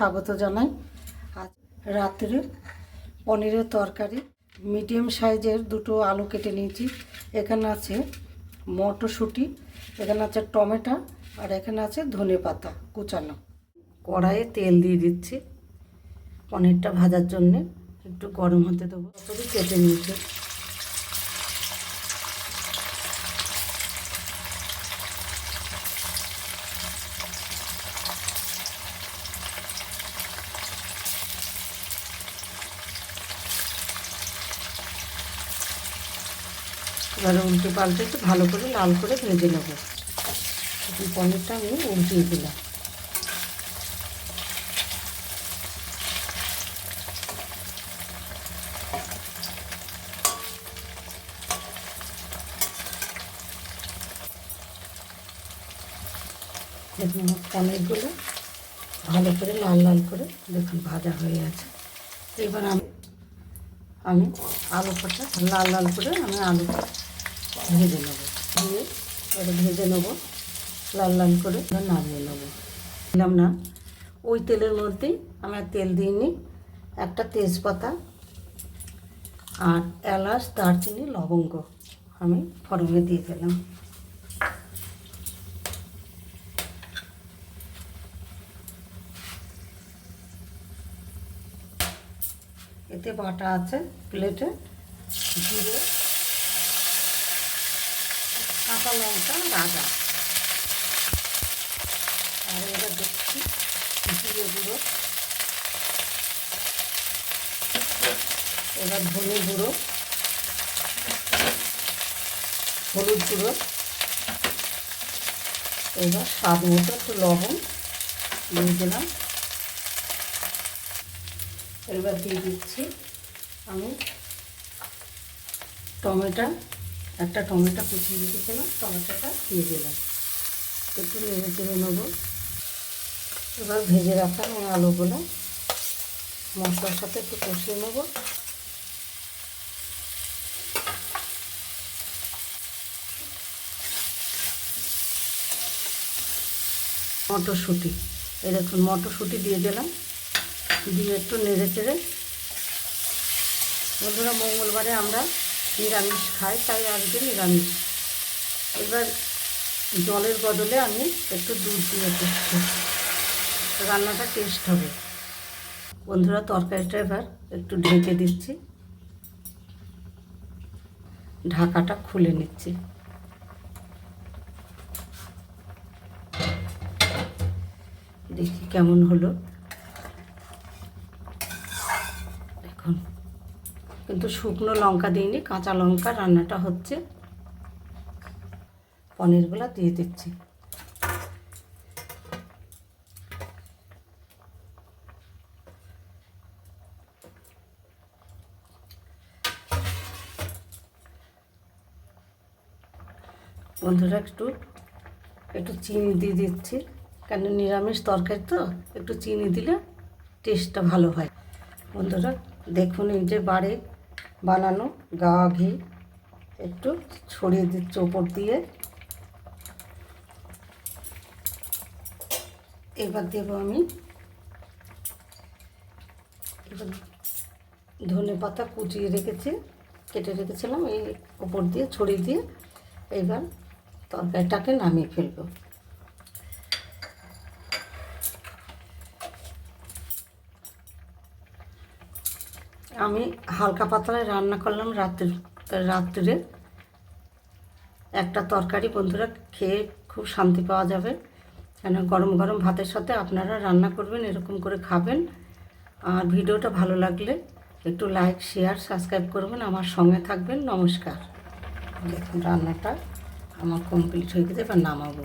স্বাগত জানাই। আজ রাত্রে পনিরের তরকারি। মিডিয়াম সাইজের দুটো আলু কেটে নিয়েছি। এখানে আছে মটরশুঁটি, এখানে আছে টমেটো, আর এখানে আছে ধনেপাতা কুচানো। কড়াইয়ে তেল দিয়ে দিচ্ছি পনিরটা ভাজার জন্যে। একটু গরম হতে দেবো। তারপরে কেটে নিয়েছি। এবারে উল্টে পাল্টে একটু ভালো করে লাল করে ভেজে নেব। এখন পনিরটা আমি উল্টিয়ে দিলাম। দেখুন পনিরগুলো ভালো করে লাল লাল করে দেখুন ভাজা হয়ে গেছে। এবার আমি আলুটা লাল লাল করে আলুটা ভেজে নেবো। দিয়ে এবার ভেজে নেবো লাল লাল করে, নামিয়ে নেবো। দিলাম না, ওই তেলের মধ্যেই আমি আর তেল দিইনি, একটা তেজপাতা আর এলাচ, দারচিনি, লবঙ্গ আমি ফোড়নে দিয়ে দিলাম। এতে বাটা আছে প্লেটে জিরে, কাঁচা লঙ্কা, আদা। আর এবার দেখছি জিরে গুঁড়ো, এবার ধনে গুঁড়ো, হলুদ গুঁড়ো, এবার স্বাদ মতো একটু লবণ দিয়ে দিলাম। এবার দিয়ে দিচ্ছি আমি একটা টমেটো কুচিয়ে রেখেছিলাম, টমেটোটা দিয়ে দিলাম। একটু নেড়ে চেড়ে নেবো। এবার ভেজে রাখা আমি আলুগুলো মশলার সাথে একটু কষিয়ে নেব। মটরশুঁটি, এই দেখুন মটরশুঁটি দিয়ে দিলাম, দিয়ে একটু নেড়ে চেড়ে। বন্ধুরা, মঙ্গলবারে আমরা নিরামিষ খাই, তাই আজকে নিরামিষ। এবার জলের বদলে আমি একটু দুধ দিয়ে দিচ্ছি, রান্নাটা টেস্ট হবে। বন্ধুরা, তরকারিটা এবার একটু ঢেকে দিচ্ছি, ঢাকাটা খুলে নিচ্ছি। দেখি কেমন হলো। দেখুন, কিন্তু শুকনো লঙ্কা দিইনি, কাঁচা লঙ্কা রান্নাটা হচ্ছে। পনিরগুলো দিয়ে দিচ্ছি। বন্ধুরা, একটু চিনি দিয়ে দিচ্ছি, কেন নিরামিষ তরকারি তো একটু চিনি দিলে টেস্টটা ভালো হয়। বন্ধুরা দেখুন, এই যে বাড়ি বানানো গাওয়া ঘি একটু ছড়িয়ে দিচ্ছি ওপর দিয়ে। এবার দেবো আমি ধনে পাতা কুচিয়ে কেটে রেখেছিলাম, এই ওপর দিয়ে ছড়িয়ে দিয়ে এবার তরকারিটাকে নামিয়ে ফেলবো। আমি হালকা পাতলায় রান্না করলাম রাত্রে একটা তরকারি। বন্ধুরা, খেয়ে খুব শান্তি পাওয়া যাবে, কেন গরম গরম ভাতের সাথে আপনারা রান্না করবেন, এরকম করে খাবেন। আর ভিডিওটা ভালো লাগলে একটু লাইক, শেয়ার, সাবস্ক্রাইব করবেন, আমার সঙ্গে থাকবেন। নমস্কার। দেখুন রান্নাটা আমার কমপ্লিট হয়ে গেছে, এবার নামাবো।